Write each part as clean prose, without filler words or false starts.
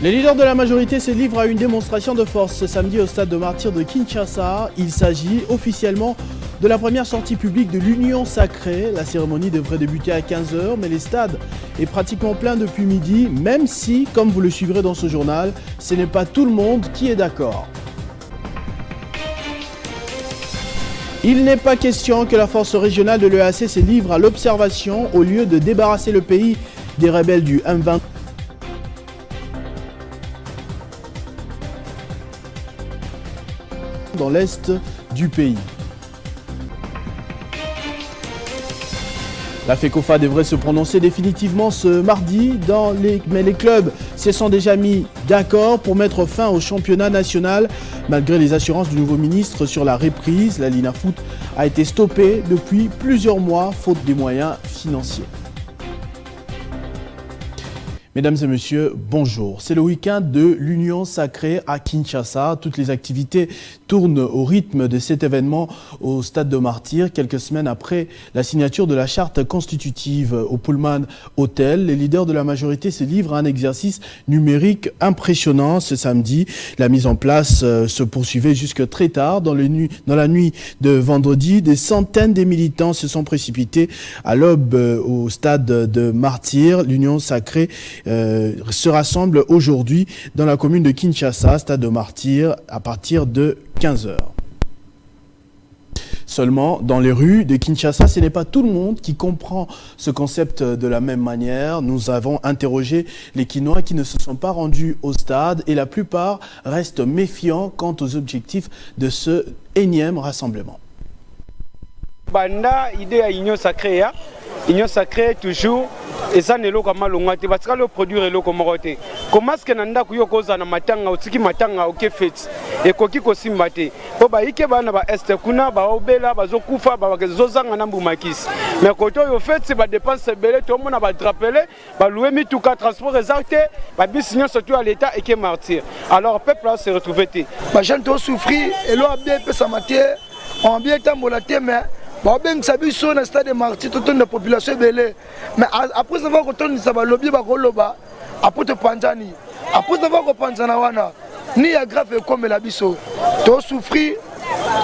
Les leaders de la majorité se livrent à une démonstration de force ce samedi au stade de Martyrs de Kinshasa. Il s'agit officiellement de la première sortie publique de l'Union Sacrée. La cérémonie devrait débuter à 15 h, mais le stade est pratiquement plein depuis midi, même si, comme vous le suivrez dans ce journal, ce n'est pas tout le monde qui est d'accord. Il n'est pas question que la force régionale de l'EAC se livre à l'observation au lieu de débarrasser le pays des rebelles du M23. Dans l'est du pays. La FECOFA devrait se prononcer définitivement ce mardi, mais les clubs se sont déjà mis d'accord pour mettre fin au championnat national. Malgré les assurances du nouveau ministre sur la reprise, la Linafoot a été stoppée depuis plusieurs mois, faute des moyens financiers. Mesdames et messieurs, bonjour. C'est le week-end de l'Union Sacrée à Kinshasa. Toutes les activités tournent au rythme de cet événement au stade de Martyrs. Quelques semaines après la signature de la charte constitutive au Pullman Hotel, les leaders de la majorité se livrent à un exercice numérique impressionnant ce samedi. La mise en place se poursuivait jusque très tard. Dans la nuit de vendredi, des centaines de militants se sont précipités à l'aube au stade de Martyrs. L'Union Sacrée se rassemble aujourd'hui dans la commune de Kinshasa, stade de Martyrs, à partir de 15 h. Seulement, dans les rues de Kinshasa, ce n'est pas tout le monde qui comprend ce concept de la même manière. Nous avons interrogé les Kinois qui ne se sont pas rendus au stade et la plupart restent méfiants quant aux objectifs de ce énième rassemblement. Banda, idée à Union Sacrée, Union Sacrée toujours, et ça n'est pas mal, parce que le produire est le comoroté. Comment est-ce que nanda kuyo koza na matanga, utiki matanga, ok fait, et koki kosimbate. Oba ike ba na ba est kuna ba obela ba zokufa ba zozanga na mbumakis. Mais koto yo fait c'est ba dépense belé, tout le monde ba drapelé, ba louer mi tout cas transport exalté, ba bisignon surtout à l'état et qui martyr. Alors peuple là se retrouver té. Ba gens to souffrir et là bien pesa matière, on bien tambolaté mais ben sabi so na stade de Martyrs toute la population belé mais après avoir retourné ça va lobby ba koloba après te panjani après avoir repanjana wana ni ya grave comme la biso to souffrir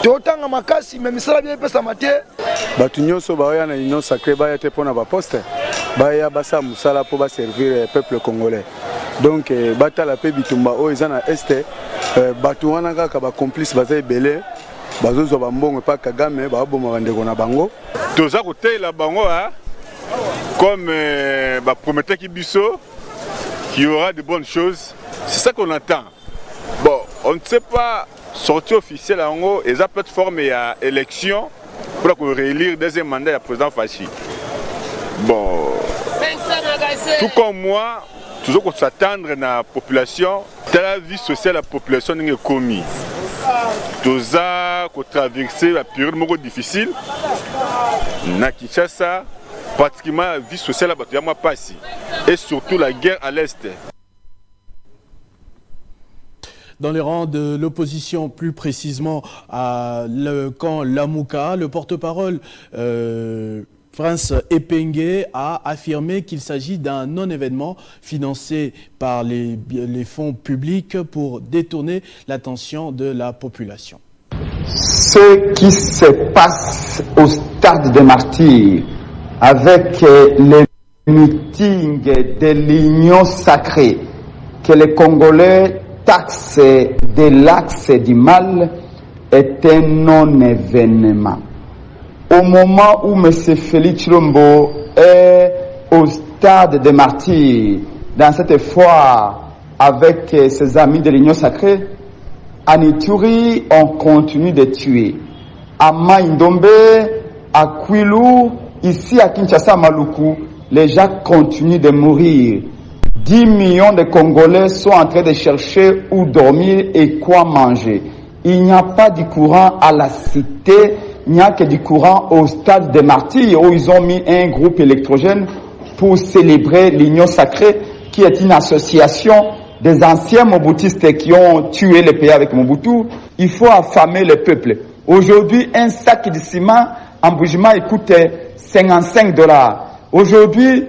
to tanga makasi mais misala bien pesa matière batu nyonso ba ya na Union Sacrée ba ya te pona ba poste ba ya basa musala pour ba servir peuple congolais donc batala pe bitumba o ezana este batu wana kaka ba complice bazai belé bazozo bambongo pa Kagame ba bomba bandeko na bango toza kotela bango comme ba promettait Kibiso qu'il y aura de bonnes choses, c'est ça qu'on attend. Bon, on ne sait pas sortie officielle en haut et ça peut être formé à élection pour réélire deuxième mandat à président Fachi. Bon, tout comme moi, toujours qu'on s'attendre à la population, dans la vie sociale la population n'est commis. Tous à traverser la période difficile, na Kinshasa, pratiquement la vie sociale a passé, et surtout la guerre à l'est. Dans les rangs de l'opposition, plus précisément à le camp Lamouka, le porte-parole Prince Epengue a affirmé qu'il s'agit d'un non-événement financé par les fonds publics pour détourner l'attention de la population. Ce qui se passe au stade de Martyrs avec les meetings de l'Union Sacrée que les Congolais taxent de l'axe du mal est un non-événement. Au moment où M. Félix Chilombo est au stade de Martyrs, dans cette foire avec ses amis de l'Union Sacrée, à Ituri, on continue de tuer. À Maïndombe, à Kwilu, ici à Kinshasa, Maluku, les gens continuent de mourir. 10 millions de Congolais sont en train de chercher où dormir et quoi manger. Il n'y a pas de courant à la cité. Il n'y a que du courant au stade des Martyrs où ils ont mis un groupe électrogène pour célébrer l'Union Sacrée qui est une association des anciens Mobutistes qui ont tué le pays avec Mobutu. Il faut affamer le peuple. Aujourd'hui, un sac de ciment en Boujima coûte 55 $. Aujourd'hui,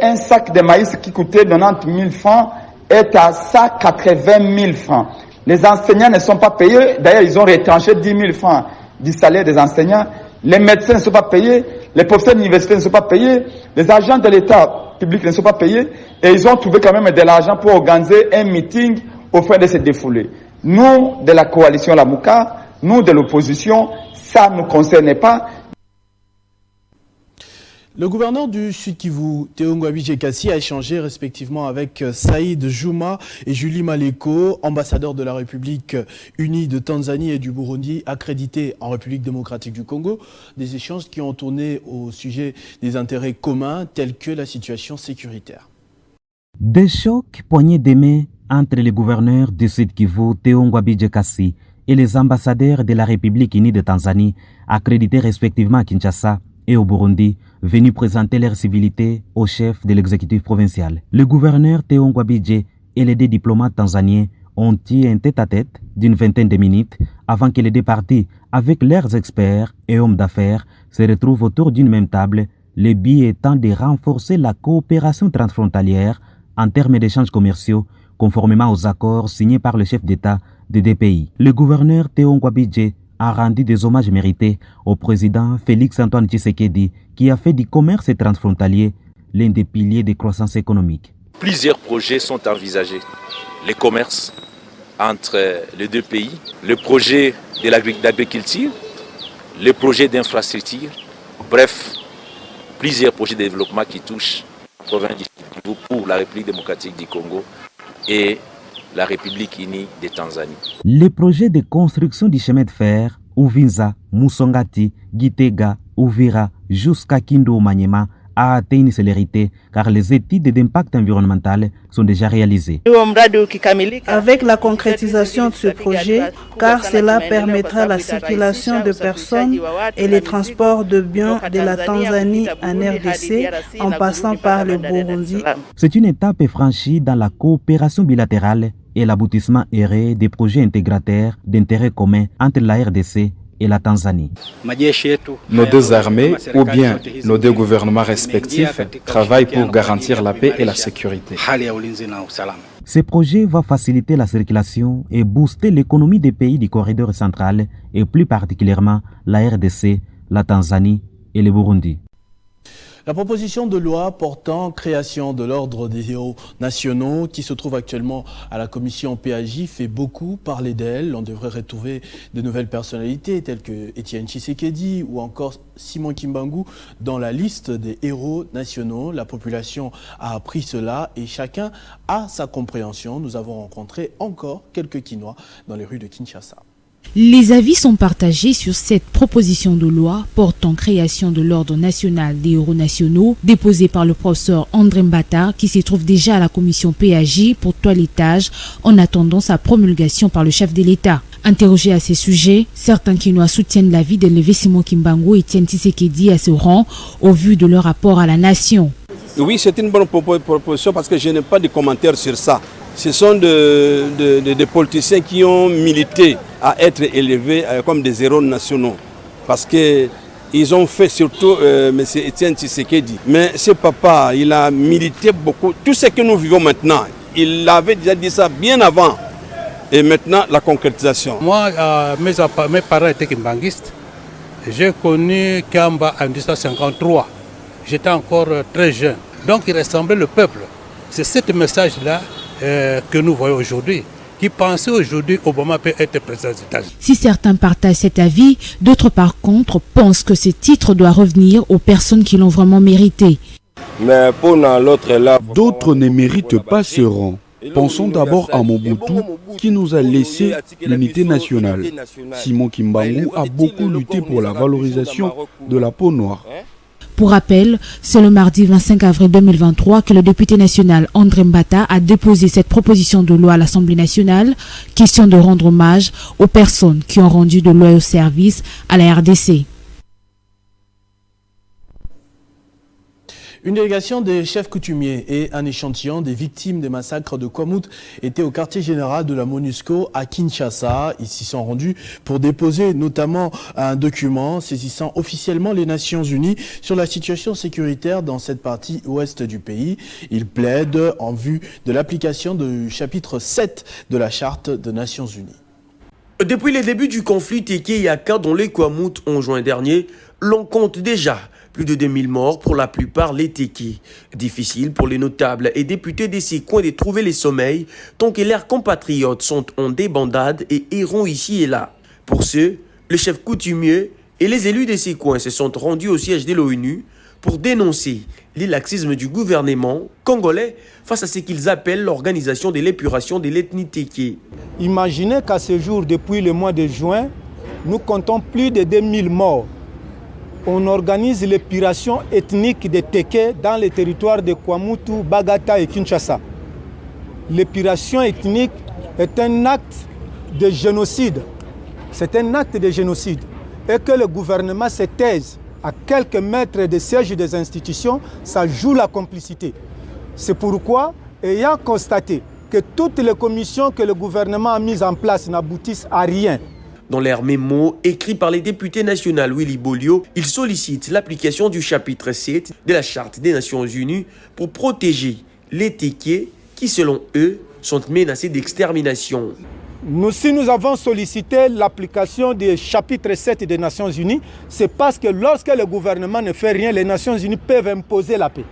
un sac de maïs qui coûtait 90 000 francs est à 180 000 francs. Les enseignants ne sont pas payés. D'ailleurs, ils ont retranché 10 000 francs du salaire des enseignants. Les médecins ne sont pas payés. Les professeurs d'université ne sont pas payés. Les agents de l'État public ne sont pas payés. Et ils ont trouvé quand même de l'argent pour organiser un meeting au fin de ce défoulé. Nous, de la coalition Lamuka, nous, de l'opposition, ça ne nous concerne pas. Le gouverneur du Sud-Kivu, Théo Ngwabidje Kasi, a échangé respectivement avec Saïd Juma et Julie Maleko, ambassadeurs de la République unie de Tanzanie et du Burundi, accrédités en République démocratique du Congo. Des échanges qui ont tourné au sujet des intérêts communs tels que la situation sécuritaire. Des chocs poignées des mains entre les gouverneurs du Sud-Kivu, Théo Ngwabidje Kasi, et les ambassadeurs de la République unie de Tanzanie, accrédités respectivement à Kinshasa et au Burundi, venus présenter leur civilité au chef de l'exécutif provincial. Le gouverneur Théo Ngwabidje et les deux diplomates tanzaniens ont eu un tête-à-tête d'une vingtaine de minutes avant que les deux parties, avec leurs experts et hommes d'affaires, se retrouvent autour d'une même table, le but étant de renforcer la coopération transfrontalière en termes d'échanges commerciaux, conformément aux accords signés par le chef d'État des deux pays. Le gouverneur Théo Ngwabidje a rendu des hommages mérités au président Félix-Antoine Tshisekedi, qui a fait du commerce transfrontalier l'un des piliers de croissance économique. Plusieurs projets sont envisagés. Le commerce entre les deux pays, le projet de l'agriculture, le projet d'infrastructure, bref, plusieurs projets de développement qui touchent la province du Sud-Kivu pour la République démocratique du Congo et la République unie de Tanzanie. Les projets de construction du chemin de fer Uvinza, Musongati, Gitega, Uvira jusqu'à Kindu Maniema a atteint une célérité car les études d'impact environnemental sont déjà réalisées. Avec la concrétisation de ce projet, car cela permettra la circulation de personnes et le transport de biens de la Tanzanie en RDC en passant par le Burundi. C'est une étape franchie dans la coopération bilatérale et l'aboutissement erré des projets intégrateurs d'intérêt commun entre la RDC et la Tanzanie. Nos deux armées, ou bien nos deux gouvernements respectifs, travaillent pour garantir la paix et la sécurité. Ce projet va faciliter la circulation et booster l'économie des pays du corridor central et plus particulièrement la RDC, la Tanzanie et le Burundi. La proposition de loi portant création de l'ordre des héros nationaux qui se trouve actuellement à la commission PAJ fait beaucoup parler d'elle. On devrait retrouver de nouvelles personnalités telles que Étienne Tshisekedi ou encore Simon Kimbangu dans la liste des héros nationaux. La population a appris cela et chacun a sa compréhension. Nous avons rencontré encore quelques Kinois dans les rues de Kinshasa. Les avis sont partagés sur cette proposition de loi portant création de l'ordre national des héros nationaux déposée par le professeur André Mbata qui se trouve déjà à la commission PAJ pour toilettage en attendant sa promulgation par le chef de l'État. Interrogés à ces sujets, certains Kinois soutiennent l'avis d'élever Simon Kimbangu et Étienne Tshisekedi à ce rang au vu de leur rapport à la nation. Oui, c'est une bonne proposition parce que je n'ai pas de commentaires sur ça. Ce sont des politiciens qui ont milité à être élevés comme des héros nationaux. Parce qu'ils ont fait surtout M. Étienne Tshisekedi. Mais ce papa, il a milité beaucoup. Tout ce que nous vivons maintenant, il avait déjà dit ça bien avant. Et maintenant, la concrétisation. Moi, mes parents étaient kimbanguistes. J'ai connu Kamba en 1953. J'étais encore très jeune. Donc, il ressemblait le peuple. C'est ce message-là que nous voyons aujourd'hui, qui pensait aujourd'hui Obama peut être président des États-Unis. Si certains partagent cet avis, d'autres par contre pensent que ce titre doit revenir aux personnes qui l'ont vraiment mérité. Mais pour l'autre là, d'autres ne méritent pas ce rang. Pensons d'abord à Mobutu qui nous a laissé l'unité nationale. Simon Kimbangu a beaucoup lutté pour la valorisation de la peau noire. Pour rappel, c'est le mardi 25 avril 2023 que le député national André Mbata a déposé cette proposition de loi à l'Assemblée nationale, question de rendre hommage aux personnes qui ont rendu de loyaux services à la RDC. Une délégation des chefs coutumiers et un échantillon des victimes des massacres de Kwamut étaient au quartier général de la MONUSCO à Kinshasa. Ils s'y sont rendus pour déposer notamment un document saisissant officiellement les Nations Unies sur la situation sécuritaire dans cette partie ouest du pays. Ils plaident en vue de l'application du chapitre 7 de la Charte des Nations Unies. Depuis les débuts du conflit Teke-Yaka dont les Kwamut en juin dernier, l'on compte déjà plus de 2000 morts, pour la plupart les Teke. Difficile pour les notables et députés de ces coins de trouver le sommeil tant que leurs compatriotes sont en débandade et erront ici et là. Pour ceux, les chefs coutumiers et les élus de ces coins se sont rendus au siège de l'ONU pour dénoncer le laxisme du gouvernement congolais face à ce qu'ils appellent l'organisation de l'épuration de l'ethnie Teke. Imaginez qu'à ce jour, depuis le mois de juin, nous comptons plus de 2000 morts. On organise l'épuration ethnique des Teke dans les territoires de Kwamutu, Bagata et Kinshasa. L'épuration ethnique est un acte de génocide. C'est un acte de génocide. Et que le gouvernement se taise à quelques mètres des sièges des institutions, ça joue la complicité. C'est pourquoi, ayant constaté que toutes les commissions que le gouvernement a mises en place n'aboutissent à rien. Dans leur mémo écrit par les députés nationaux Willy Bolio, ils sollicitent l'application du chapitre 7 de la Charte des Nations Unies pour protéger les Teke qui, selon eux, sont menacés d'extermination. Si nous avons sollicité l'application du chapitre 7 des Nations Unies, c'est parce que lorsque le gouvernement ne fait rien, les Nations Unies peuvent imposer la paix.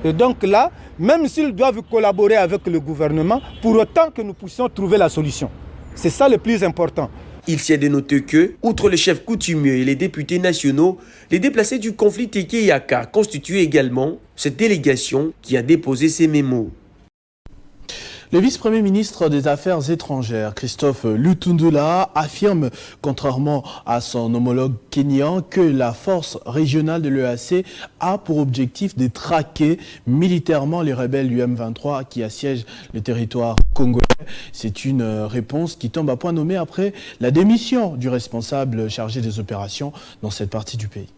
Et donc là, même s'ils doivent collaborer avec le gouvernement, pour autant que nous puissions trouver la solution. C'est ça le plus important. Il s'est dénoté que, outre les chefs coutumiers et les députés nationaux, les déplacés du conflit Teke-Yaka constituent également cette délégation qui a déposé ces mémos. Le vice-premier ministre des Affaires étrangères, Christophe Lutundula, affirme, contrairement à son homologue kényan, que la force régionale de l'EAC a pour objectif de traquer militairement les rebelles du M23 qui assiègent le territoire congolais. C'est une réponse qui tombe à point nommé après la démission du responsable chargé des opérations dans cette partie du pays.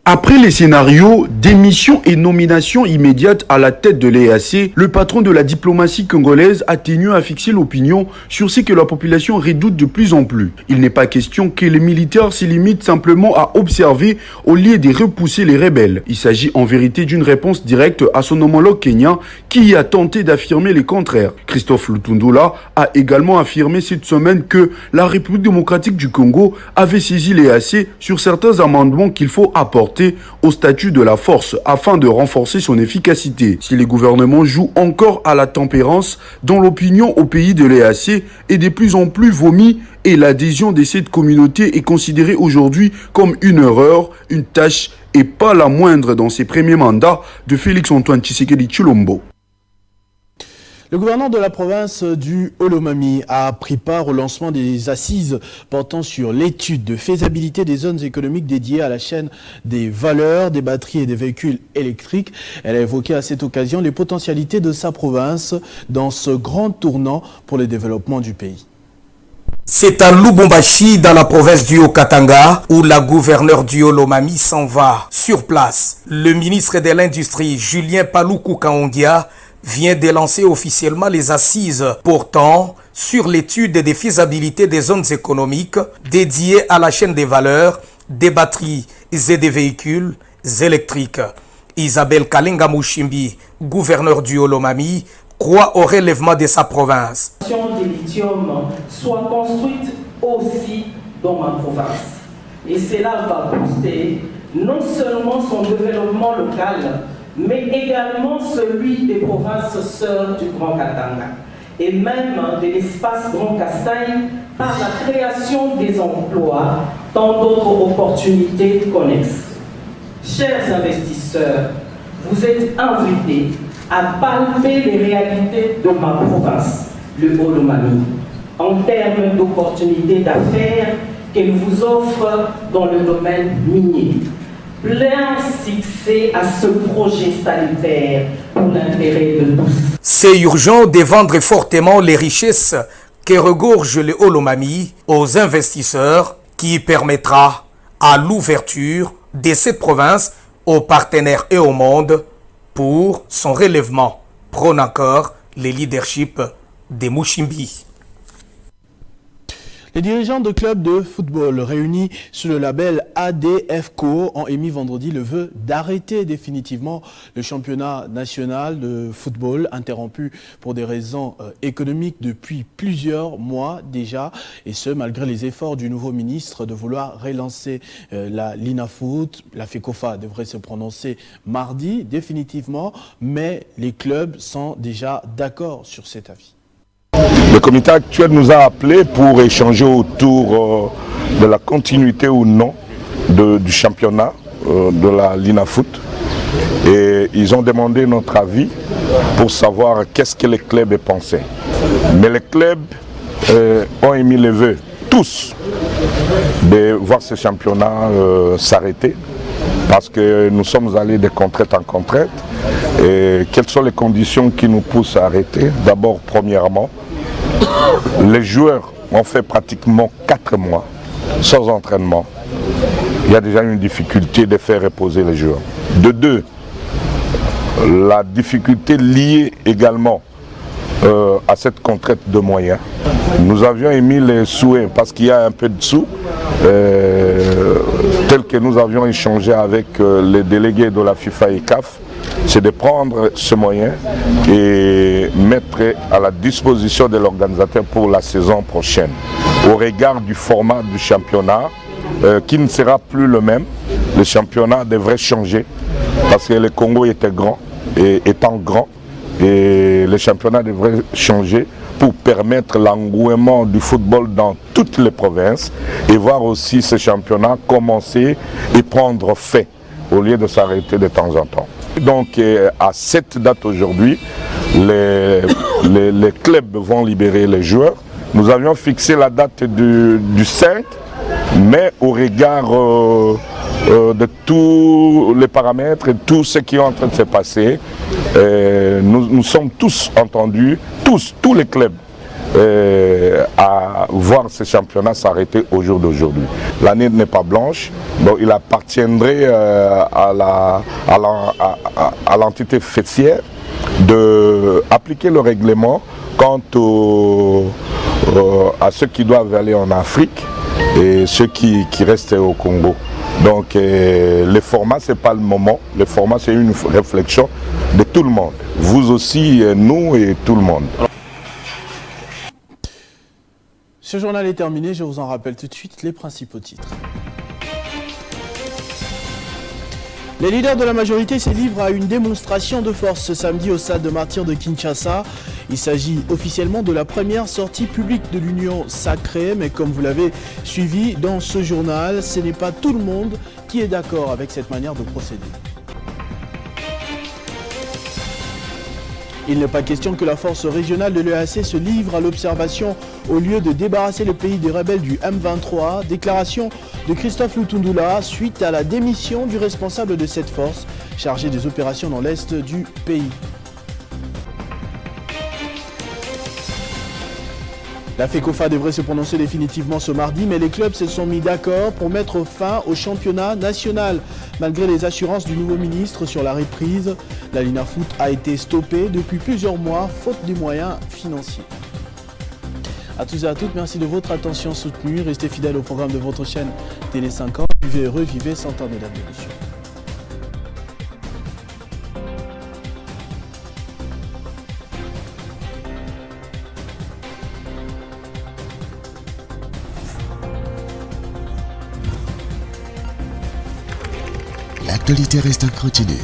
Après les scénarios, démission et nomination immédiate à la tête de l'EAC, le patron de la diplomatie congolaise a tenu à fixer l'opinion sur ce que la population redoute de plus en plus. Il n'est pas question que les militaires se limitent simplement à observer au lieu de repousser les rebelles. Il s'agit en vérité d'une réponse directe à son homologue kényan qui a tenté d'affirmer le contraire. Christophe Lutundula a également affirmé cette semaine que la République démocratique du Congo avait saisi l'EAC sur certains amendements qu'il faut apporter au statut de la force afin de renforcer son efficacité. Si les gouvernements jouent encore à la tempérance, dont l'opinion au pays de l'EAC est de plus en plus vomi et l'adhésion de cette communauté est considérée aujourd'hui comme une erreur, une tâche et pas la moindre dans ses premiers mandats de Félix-Antoine Tshisekedi Tshilombo. Le gouverneur de la province du Olomami a pris part au lancement des assises portant sur l'étude de faisabilité des zones économiques dédiées à la chaîne des valeurs, des batteries et des véhicules électriques. Elle a évoqué à cette occasion les potentialités de sa province dans ce grand tournant pour le développement du pays. C'est à Lubumbashi, dans la province du Haut-Katanga, où la gouverneure du Olomami s'en va. Sur place, le ministre de l'Industrie, Julien Paluku Kaongia, vient de lancer officiellement les assises portant sur l'étude des faisabilités des zones économiques dédiées à la chaîne des valeurs, des batteries et des véhicules électriques. Isabelle Kalenga Mushimbi, gouverneur du Olomami, croit au relèvement de sa province. La station de lithium soit construite aussi dans ma province. Et cela va booster non seulement son développement local, mais également celui des provinces sœurs du Grand Katanga et même de l'espace Grand Kasaï par la création des emplois dans d'autres opportunités connexes. Chers investisseurs, vous êtes invités à palper les réalités de ma province, le Olomami, en termes d'opportunités d'affaires qu'elle vous offre dans le domaine minier. Plein succès à ce projet sanitaire pour l'intérêt de tous. C'est urgent de vendre fortement les richesses que regorge le Olomami aux investisseurs qui permettra à l'ouverture de cette province aux partenaires et au monde pour son relèvement. Prône encore le leadership des Mushimbi. Les dirigeants de clubs de football réunis sous le label ADFCO ont émis vendredi le vœu d'arrêter définitivement le championnat national de football interrompu pour des raisons économiques depuis plusieurs mois déjà, et ce malgré les efforts du nouveau ministre de vouloir relancer la Linafoot. La FECOFA devrait se prononcer mardi définitivement, mais les clubs sont déjà d'accord sur cet avis. Le comité actuel nous a appelés pour échanger autour de la continuité ou non du championnat de la Linafoot. Et ils ont demandé notre avis pour savoir qu'est-ce que les clubs pensaient. Mais les clubs ont émis le vœu, tous, de voir ce championnat s'arrêter. Parce que nous sommes allés de contrainte en contrainte. Et quelles sont les conditions qui nous poussent à arrêter? D'abord, premièrement, les joueurs ont fait pratiquement 4 mois sans entraînement. Il y a déjà une difficulté de faire reposer les joueurs. De deux, la difficulté liée également à cette contrainte de moyens. Nous avions émis les souhaits parce qu'il y a un peu de sous, tel que nous avions échangé avec les délégués de la FIFA et CAF. C'est de prendre ce moyen et mettre à la disposition de l'organisateur pour la saison prochaine. Au regard du format du championnat, qui ne sera plus le même, le championnat devrait changer parce que le Congo était grand et étant grand, et le championnat devrait changer pour permettre l'engouement du football dans toutes les provinces et voir aussi ce championnat commencer et prendre fait au lieu de s'arrêter de temps en temps. Donc à cette date aujourd'hui, les clubs vont libérer les joueurs. Nous avions fixé la date du 5, mais au regard de tous les paramètres et tout ce qui est en train de se passer, nous sommes tous entendus, tous les clubs, à voir ce championnat s'arrêter au jour d'aujourd'hui. L'année n'est pas blanche, donc il appartiendrait à l'entité fêtière d'appliquer le règlement quant à ceux qui doivent aller en Afrique et ceux qui restent au Congo. Donc le format, ce n'est pas le moment, le format c'est une réflexion de tout le monde, vous aussi, nous et tout le monde. Ce journal est terminé, je vous en rappelle tout de suite les principaux titres. Les leaders de la majorité se livrent à une démonstration de force ce samedi au stade de Martyrs de Kinshasa. Il s'agit officiellement de la première sortie publique de l'Union sacrée, mais comme vous l'avez suivi dans ce journal, ce n'est pas tout le monde qui est d'accord avec cette manière de procéder. Il n'est pas question que la force régionale de l'EAC se livre à l'observation au lieu de débarrasser le pays des rebelles du M23. Déclaration de Christophe Lutundula suite à la démission du responsable de cette force chargé des opérations dans l'est du pays. La FECOFA devrait se prononcer définitivement ce mardi, mais les clubs se sont mis d'accord pour mettre fin au championnat national. Malgré les assurances du nouveau ministre sur la reprise, la Linafoot a été stoppée depuis plusieurs mois, faute de moyens financiers. À tous et à toutes, merci de votre attention soutenue. Restez fidèles au programme de votre chaîne Télé 50. Vivez heureux, vivez sans temps, mesdames et messieurs. L'actualité reste incontinue.